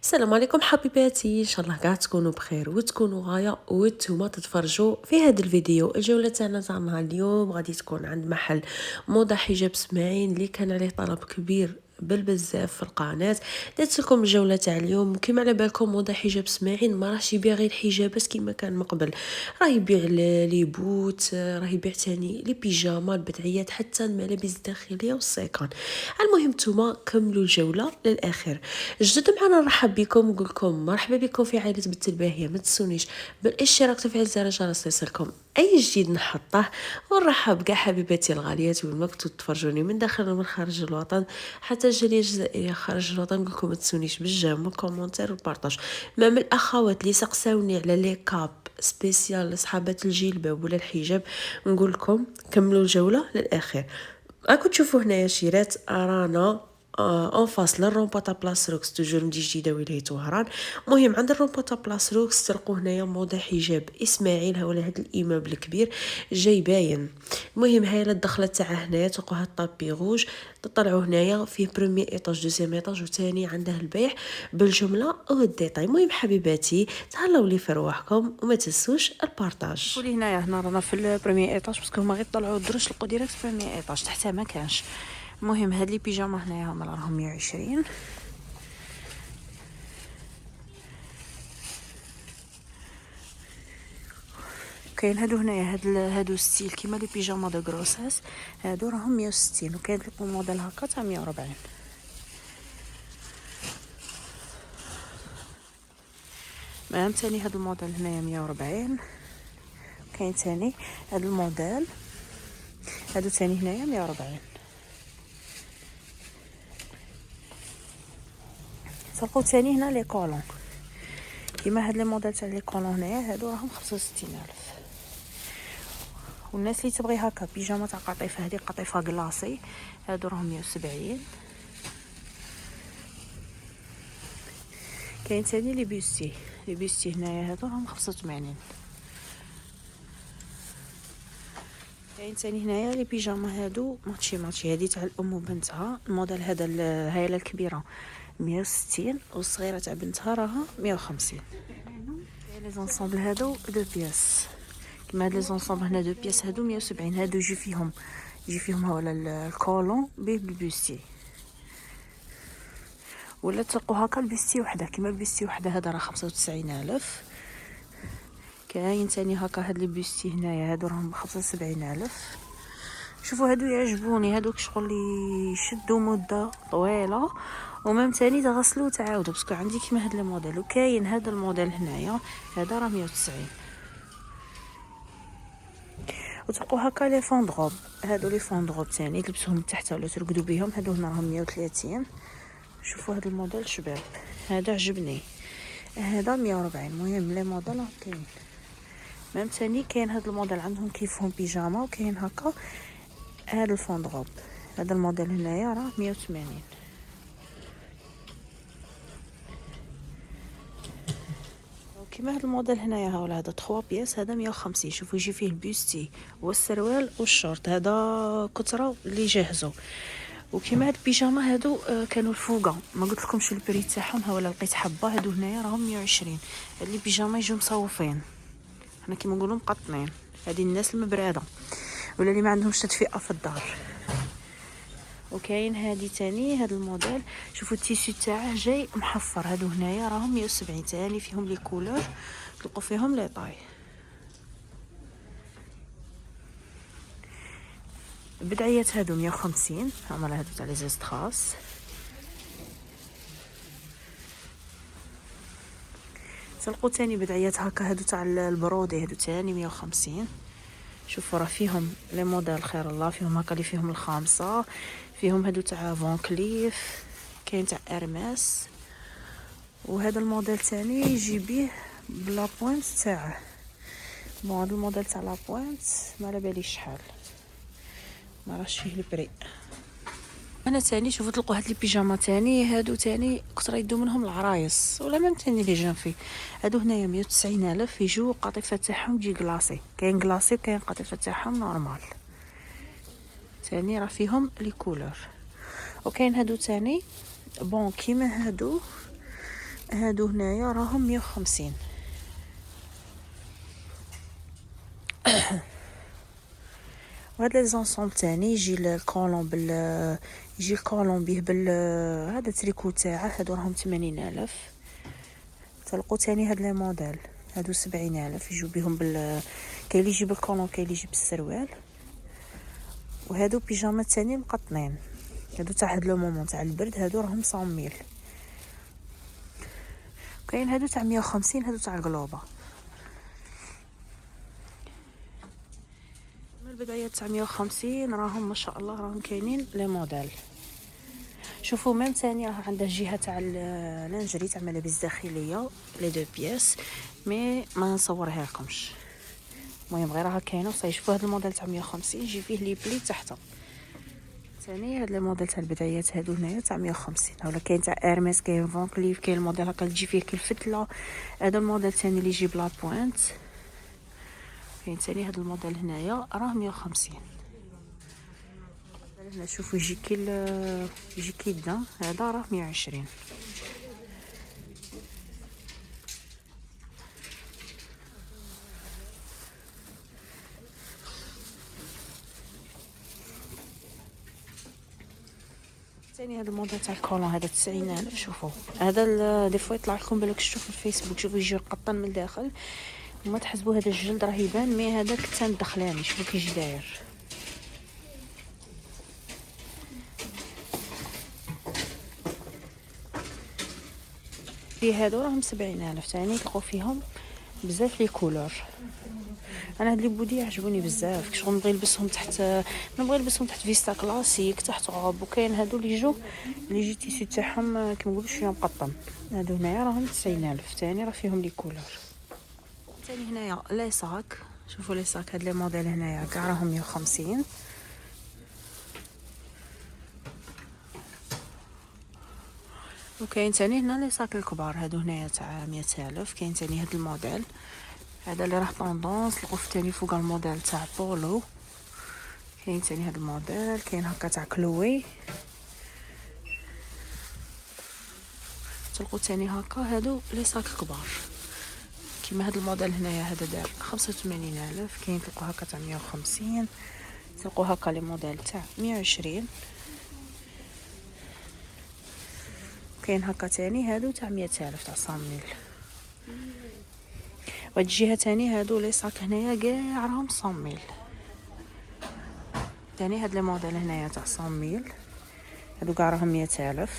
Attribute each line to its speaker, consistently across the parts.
Speaker 1: السلام عليكم حبيباتي، ان شاء الله قاع تكونوا بخير وتكونوا غايه وانتم تتفرجوا في هذا الفيديو. الجوله تاعنا تاع نهار اليوم غادي تكون عند محل موضه حجاب سماعين اللي كان عليه طلب كبير بزاف في القناه. درت لكم الجوله تاع اليوم. كما على بالكم موضه حجاب سماعين ما راهش يبيع غير الحجابات كما كان من قبل، راه يبيع لي بوت، راه يبيع تاني لي بيجامات البدعيات حتى الملابس الداخليه والسيقان. المهم نتوما كملوا الجوله للاخر. جدد معنا نرحب بكم ونقول لكم مرحبا بكم في عائله بنت الباهيه. ما تنسونيش بالاشتراك وتفعيل زر الجرس ليصلكم اي جديد نحطه. ونرحب بكاع حبيباتي الغاليات وين ما كنتو تفرجوني من داخل ومن خارج الوطن، حتى الجاليه الجزائريه خارج الوطن. نقول لكم ما تنسونيش بالجيم والكومونتير والبارطاج. مع من الاخوات اللي سقساوني على لي كاب سبيسيال لصحابات الجلباب ولا الحجاب، نقول لكم كملوا الجوله للاخر. راكم تشوفوا هنايا شيرات رانا اون فاس للرومبا تاع بلاص روكس توجور مدي جديده ولايه وهران. مهم عند الرومبا تاع بلاص روكس تلقوا هنايا موضه حجاب اسماعيل، هاولا هذا الايمابل الكبير جاي باين. المهم هاي الدخله تاعها هنايا تلقوا هاد الطابي روج. تطلعوا هنايا فيه بريمي ايطاج دوزيام ايطاج وثاني عنده البيع بالجمله والديتاي. المهم حبيباتي تهلاو لي في رواحكم وما تنسوش البارطاج.
Speaker 2: شوفوا لي هنا رانا في البريمي ايطاج باسكو هما غير طلعوا الدرج لقوا ديريكت بريمي ايطاج تحتها ما كانش. المهم هاد لي بيجاما هنايا هما راهم 120. كاين هادو هنايا هادو ستيل كيما لي بيجاما دو غروساس، هادو راهم 160. وكاين لكم موديل هكا تاع 140. مام تاني هاد الموديل هنايا 140. كاين تاني هاد الموديل، هادو تاني هنايا 140. تلقاو تاني هنا لي كولون كيما هاد لي موديل تاع لي كولون هنايا، هادو راهم 65000. والناس اللي تبغي هكا بيجاما تاع قطيفه، هذه قطيفه كلاصي، هادو راهم 170. كاين ثاني لي بيستي هنايا هادو راهم 85. كاين ثاني هنايا لي بيجاما هادو ماتشي هذه تاع الام وبنتها. الموديل هذا الهايله الكبيره 160 والصغيره تاع بنتها راها 150. كاين لي زونسومبل هادو دو بياس كيما هاد لي زونسومبل هنا دو بياس هادو 170. هادو يجي فيهم هاولا الكولون بالبيستي، ولا تلقوا هكا البيستي وحده كيما البيستي وحده هذا راه 95000. كاين ثاني هكا هاد لي بيستي هنايا هادو راهم 75000. شوفوا هادو يعجبوني، هادوك شغل يشدوا مده طويله ومام ثاني تغسلوا وتعاودوا باسكو عندي كيما هاد الموديل. وكاين هذا الموديل هنايا هذا راه 190. وتلقوا هكا لي فوندروب، هادو لي فوندروب ثاني تلبسوهم تحت ولا ترقدوا بهم، هادو هنا راهم 130. شوفوا هذا الموديل شباب، هذا عجبني، هذا 140. المهم لي موديل كاين ميم ثاني. كاين هذا الموديل عندهم كيفهم بيجاما، وكاين هكا هذا الفوندروب. هذا الموديل هنايا راه 180. كيما هذا الموديل هنايا هاولا هذا 3 بياس هذا 150. شوفوا يجي فيه البيستي والسروال والشورت، هذا كتره اللي جاهزوا. وكيما هاد البيجاما هادو كانوا الفوقه ما قلت لكمش البري تاعهم، ها ولا لقيت حبه هادو هنايا راهم 120. هاد لي بيجاما يجوا مصوفين، حنا كيما نقولوا مقطنين. هادي الناس المبراده ولا اللي ما عندهمش تدفئه في الدار. وكاين هادي تاني هاد الموديل، شوفوا التيشو تاعه جاي محفر. هادو هنايا راهم 170 تاني، فيهم لي كولور تلقوا فيهم لي طاي. البدعيات هادو 150، هما هادو تاع لي زيست خاص. تلقوا تاني بدعيات هكا هادو تاع البرودي، هادو تاني 150. شوفوا راه فيهم لي موديل خير الله، فيهم هكا اللي فيهم الخامسه، فيهم هادو تاع فون كليف، كاين تاع ارماس. وهذا الموديل تاني يجي بيه بلا بوينت تاعه. بون هذا الموديل تاع لا بوينت ما على باليش شحال، ما راهش فيه البري. انا تاني شوفوا تلقوا هاد لي بيجاما تاني، هادو تاني كثر يدو منهم العرايس ولا ميم تاني لي جان في. هادو هنايا 190,000. يجوا قطيفه تاعهم تجي كلاصي، كاين كلاصي وكاين قطيفه تاعهم نورمال. تاني راه فيهم لي كولور. وكاين هادو تاني بون كيما هادو هادو هنايا راهم 150. وهاد لي زونسومبل تاني يجي الكولون يجي الكولون بيه هذا تريكو تاعه. هادو راهم 80,000. تلقوا تاني هاد لي موديل هادو 70,000 يجوا بهم كاين اللي يجي بالكولون كاين اللي يجي بالسروال. وهادو بيجاما تاني مقطنين، هادو تاع هاد لو مومون تاع البرد، هادو راهم 100,000. كاين هادو تاع 150، هادو تاع القلوبه. من البدايات تاع 150 راهم ما شاء الله راهم كاينين لي موديل. شوفوا ميم ثاني راه عندها جهه تاع لانجري تاع ملابس داخليه لي دو بياس، مي ما نصورها لكمش. المهم غير راها كاينه وصاي. شوفوا هذا الموديل تاع 150 يجي فيه لي بلي تحت. ثاني هذا الموديل تاع البدايات هادو هنايا تاع 150. ولا كاين تاع ارميس، كاين فون كليف، كاين الموديل هكا تجي فيه كالفتله. هذا الموديل ثاني اللي يجي بلا بوينت. كاين ثاني هذا الموديل هنايا راه 150. هنا شوفوا يجي كيدا، هذا راه 120. ثاني هذا الموديل تاع الكولون هذا 90,000. شوفوا هذا دي فوا يطلع لكم بالك شفتوا في الفيسبوك، شوفوا يجي قطن من الداخل وما تحسبوا هذا الجلد راه يبان، مي هذاك كتان الدخلاني. شوفوا كيجي داير. في هادو راهم 70,000 ثاني. تلقوا فيهم بزاف لي كولور. انا هاد لي بودي عجبوني بزاف، كشغل نبغي نلبسهم تحت، نبغي نلبسهم تحت فيستا كلاسيك، تحت غوب. وكاين هادو اللي يجي تيسي تاعهم كيما نقولوا شويه مقطن. هادو هنايا راهم 90,000 ثاني، راه فيهم لي كولور. ثاني هنايا لي صاك. شوفوا لي صاك هاد لي موديل هنايا كاع راهم 150. وكاين ثاني هنا لي صاك الكبار هادو هنايا تاع 100,000. كاين ثاني هاد الموديل هذا اللي راه طوندونس. لقوا ثاني فوق الموديل تاع بولو. كاين ثاني هاد الموديل. كاين هكا تاع كلوي. تلقوا ثاني هكا هادو لي صاك كبار كيما هاد الموديل هنايا. هذا دار 85,000. كاين تلقوا هكا تاع 150. تلقوا هكا لي موديل تاع 120. كاين هكا تاني هادو تاع 100,000 تاع 100,000. وهاد الجهه تاني هادو لي صاك هنايا كاع راهم 100,000. تاني هاد لي موديل هنايا تاع 100,000 هادو كاع راهم 100,000.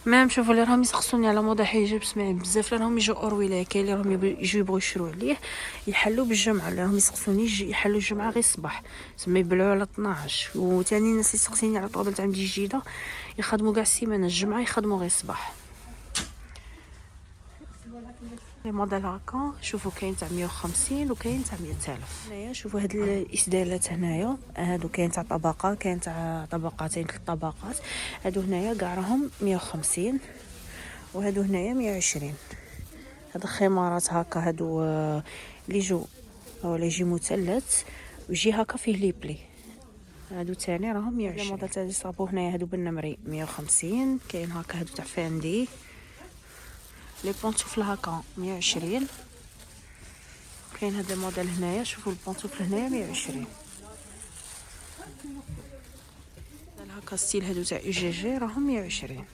Speaker 2: مام شوفوا اللي راهم يسقسوني على موضه حجاب سمعي بزاف، راهم يجوا اورويلا. كاين اللي راهم يجوا يبغوا يشرو عليه يحلوا بالجمعه، اللي راهم يسقسوني يحلوا الجمعه غير الصباح سما يبلعوا على 12. وثاني الناس يسقسيني على طوبل تاع عندي جديده يخدموا كاع السيمانه، الجمعه يخدموا غير الصباح. لي موديل هكا شوفوا كاين تاع 150 وكاين تاع 100,000. هنايا شوفوا هاد الاسدالات هنايا هادو كاين تاع طبقه، كاين تاع طبقتين 3 طبقات. هادو هنايا كاع راهم 150 وهادو هنايا 120. هاد الخمارات هكا هادو اللي يجوا ولا يجي مثلث ويجي هكا فيه لي بلي، هادو تاني راهم 120. الموديل تاع لي صابو هنايا هادو بالنمري 150. كاين هكا هادو تاع فاندي. لي بونطوفل هكا 120. كاين هذا الموديل هنايا. شوفوا البونطوفل هنايا 120. هكا ستيل هادو تاع جي راهم 120.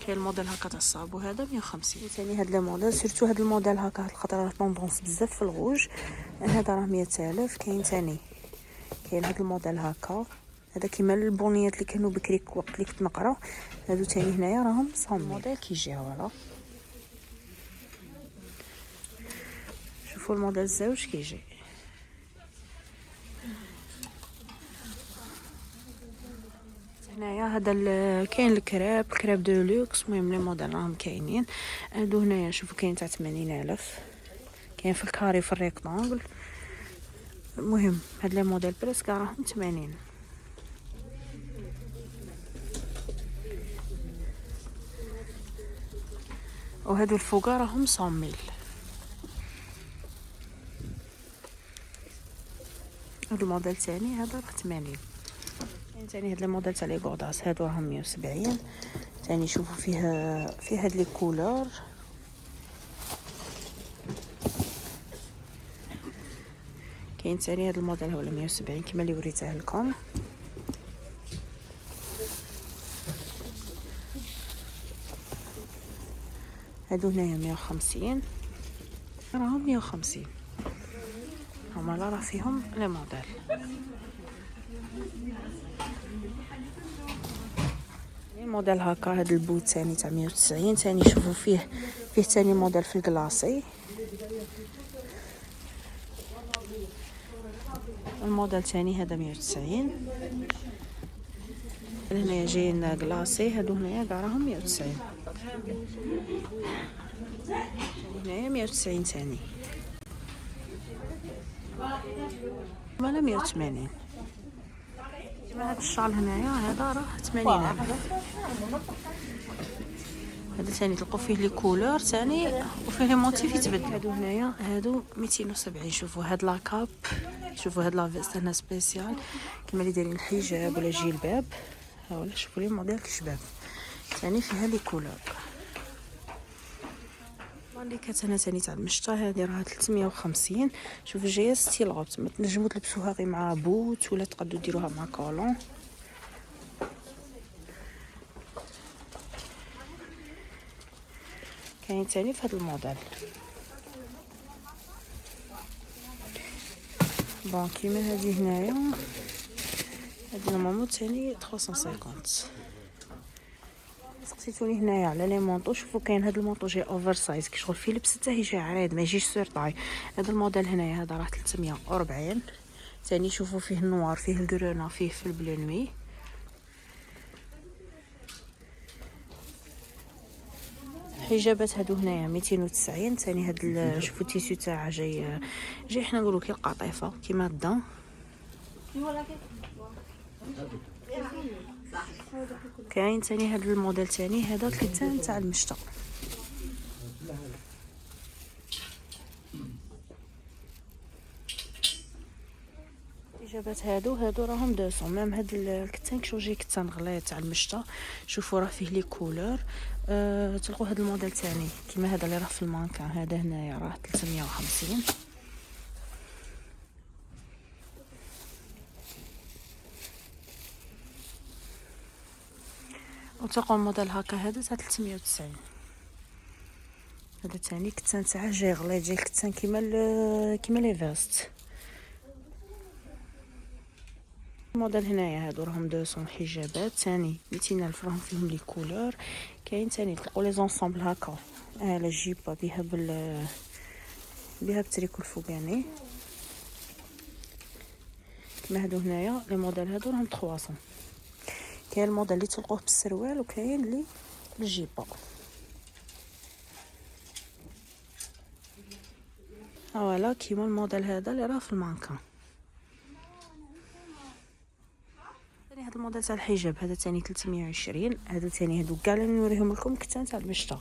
Speaker 2: كاين الموديل هكا تاع الصابو هذا 150. ثاني هاد الموديل سيرتو هاد الموديل هكا هاد الخطره راه طوندونس بزاف في الغوج. هذا راه 100,000. كاين ثاني كاين هاد الموديل هكا هذا كيما البونيات اللي كانوا بكري وقت اللي كنت نقرا. هادو ثاني هنايا راهم 100 الموديل كيجي فوالا. شوفوا الموديل الزوج كيجي. هنايا هذا كاين الكراب دو لوكس. المهم لي موديل راهم كاينين. هادو هنايا شوفوا كاين تاع 80,000. كاين في الكاري في الريكتانغل. المهم هاد لي موديل بريسك راهم 80. وهادو الفوقا راهم 100,000. هاد الموديل ثاني هذا راه 80. تاني هاد الموديل تاع لي غوداس هادو راهم 170. تاني شوفوا فيه هاد لي كولور. كاين تاني هاد الموديل هو 170 كما اللي وريته لكم. هادو هنايا 150 راهم 150 هما لا راه فيهم لي موديل. موديل هكا هاد البوت تاني تاع 190. تاني شوفوا فيه تاني موديل في الكلاصي. الموديل تاني هذا 190. هنايا جايين كلاصي هادو هنايا كاع راهم 190. هنايا 190 تاني مالا 180. كما هاد الشال هنايا هذا راه 80 هذا ثاني تلقوا فيه لي كولور ثاني وفيه لي موتيف يتبدل. هادو هنايا هادو 270. شوفوا هاد لاكاب، شوفوا هاد لافيست هنا سبيسيال كما اللي دايرين الحجاب ولا جلباب. ها ولا شوفوا لي موديل الشباب ثاني فيها لي كولور. اللي كانت هنا ثاني تاع المشطه هذه راها 350. شوفوا جايه ستيل غوت، ما تنجموا تلبسوها غير مع بوت ولا تقدروا ديروها مع كولون. كاين ثاني في هذا الموديل. بون كيما هذه هنايا هذه نورمالمون ثاني 350. سقسيتوني هنايا على لي مونطو. شوفوا كاين هذا المونطو جاي اوفر سايز كي شغل فيه لبس حتى يجي عريض ما يجيش سير طاي. هذا الموديل هنايا هذا راه 340 ثاني. شوفوا فيه النوار فيه الكرونا فيه في البلو نوي. حجابات هادو هنايا 290 ثاني. هاد شوفوا التيسو تاعها جاي حنا نقولوا كي القطيفه كيما هدا. كاين ثاني هاد الموديل ثاني هذا الكتان تاع المشطه. الحجابات هادو راهم 200. ميم هاد الكتان كشو جاي كتان غليظ تاع المشطه. شوفوا راه فيه لي كولور. تلقوا هاد الموديل ثاني كيما هذا اللي راه في المانكان هذا هنايا راه 350. وتلقوا الموديل هكا هذا تاع 390. هذا ثاني كتان تاعه جاي غليظ جاي الكتان كيما لي فيست. الموديل هنايا هادو راهم 200 حجابات ثاني 200 الف راهم فيهم لي كولور. كاين ثاني تلقوا لي زونسومبل هكا على جيبه بها بتريكو الفوقاني كما هادو هنايا. لي موديل هادو راهم 300. كاين الموديل اللي تلقوه بالسروال وكاين اللي بالجيبه. فوالا كيما الموديل هذا اللي راه في المانكان. ثاني هذا الموديل تاع الحجاب هذا ثاني 320. هادو ثاني هادو كاع اللي نوريهم لكم كتان تاع المشطه.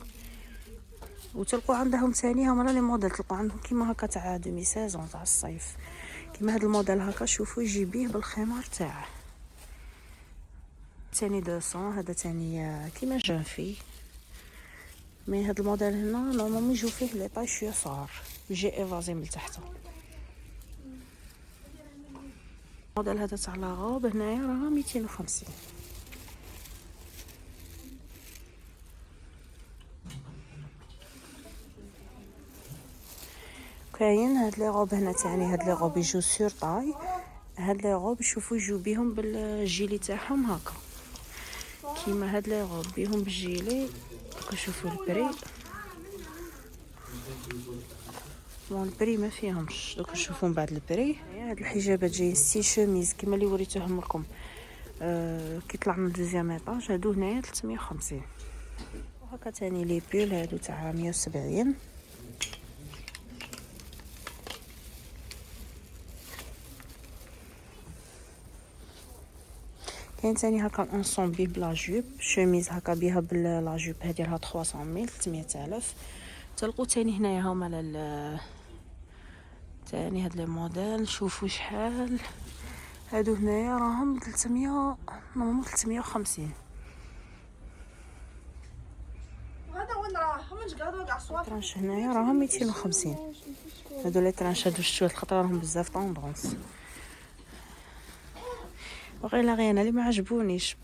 Speaker 2: وتلقوا عندهم ثاني هما لي موديل تلقوا عندهم كيما هكا تاع دومي سيزون تاع الصيف كيما هذا الموديل هكا. شوفوا يجي بيه بالخمار تاعه ثاني 200. هذا ثاني كيما جافي مي هذا الموديل هنا نورمالمون يجيو فيه لي طاي شويه صغار يجي ايفازي من تحت. الموديل هذا تاع لاغوب هنايا راه 250. كاين هاد لي غوب هنا ثاني. هاد لي غوب يجو سور طاي. هاد لي غوب شوفوا يجو بيهم بالجيلي تاعهم هكا كيما هاد لي غوب بيهم بالجيلي. شوفوا البري بون البري ما فيهمش دوك نشوفوا من بعد البري. هاد الحجابات جايين ستي شوميز كيما اللي وريتهم لكم كي طلع من دوزيام ايطاج. هادو هنايا 350. وهكا ثاني لي بول هادو تاع 170. كاين ثاني هكا انصومبل بلا جوب شوميز هكا بها بلا جوب هادي راها 300 300000. تلقوا ثاني هنايا هما ثاني هاد لي موديل. شوفوا شحال هادو هنايا راهم 300 نورمال 350.
Speaker 3: هذا وين راه منش قاعدوا كاع صوالح.
Speaker 2: ترانش هنايا راهم 250. هادو لي ترانش هادو شتو هاد الخطره راهم بزاف طوندونس. وغير غير انا اللي ما عجبونيش.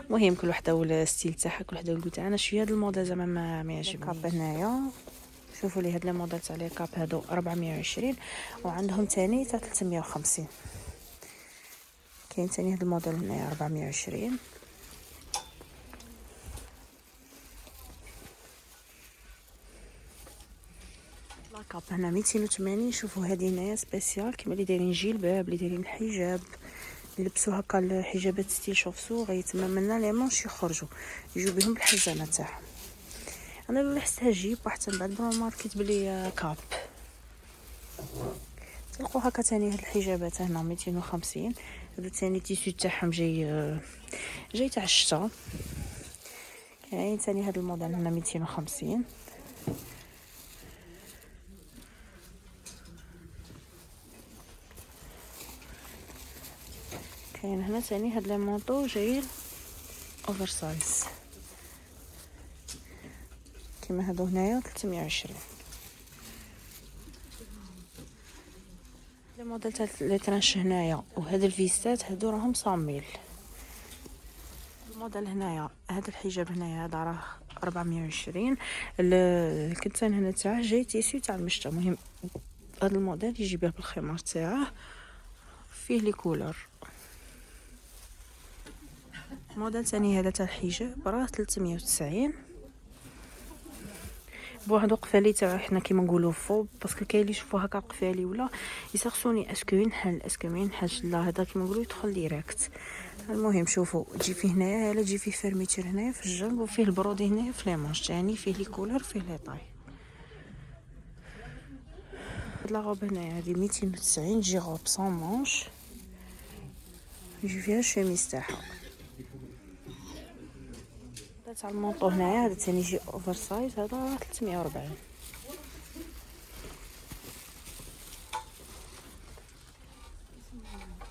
Speaker 2: المهم كل وحده والستيل تاعها، كل وحده والقو تاعها. انا شويه هاد الموديل زعما ما يعجبنيش. كاب هنايا شوفوا لي هاد لي موديل تاع لي كاب هادو 420 وعندهم تاني تاع 350. كاين تاني هاد الموديل هنايا 420. لاكاب هنا 280. شوفوا هادي هنايا سبيسيال كيما اللي دايرين جيلباب، اللي دايرين الحجاب، يلبسوا هكا الحجابات ستيل شوفسو غيتما منا لي مونش يخرجوا يجوا بهم بالحزانه تاعهم. انا اللي حسها جيب واحد من بعد برا ماركت بلي كاب. تلقوا هكا تاني هاد الحجابات هنا 250. هادو تاني تيسو تاعهم جاي تاع الشتا. كاين تاني هاد الموديل هنا 250. كاين هنا تاني هاد لي مونطو جايين اوفر سايز كيما هادو هنايا 320. لي موديل تاع لي ترانش هنايا وهاد الفيستات هادو راهم 100. الموديل هنايا هاد الحجاب هنايا هذا راه 420. الكتان هنا تاعه جاي تيسيو تاع المشتا. المهم هاد الموديل يجي بيه بالخمار تاعه فيه لي كولور. موديل ثاني هذا تاع الحجاب راه 390 بواحد القفالي تاع حنا كيما نقولوا فوب، باسكو كاين اللي يشوفوا هكا قفالي ولا يسقسوني اسكو ينحل اسكو ما ينحلش. لا هذا كيما نقولوا يدخل ديريكت. المهم شوفوا تجي فيه هنايا لا تجي فيه فيرميتير هنايا في الجنب وفيه البرودي هنايا في لي مونش، يعني فيه لي كولور فيه لي طاي. هاد لا روب هنايا هادي 290 تجي روب سون مونش يجي فيها الشميس تاعها. هذا تاع المونطو هنايا هذا ثاني يجي اوفر سايز هذا 340.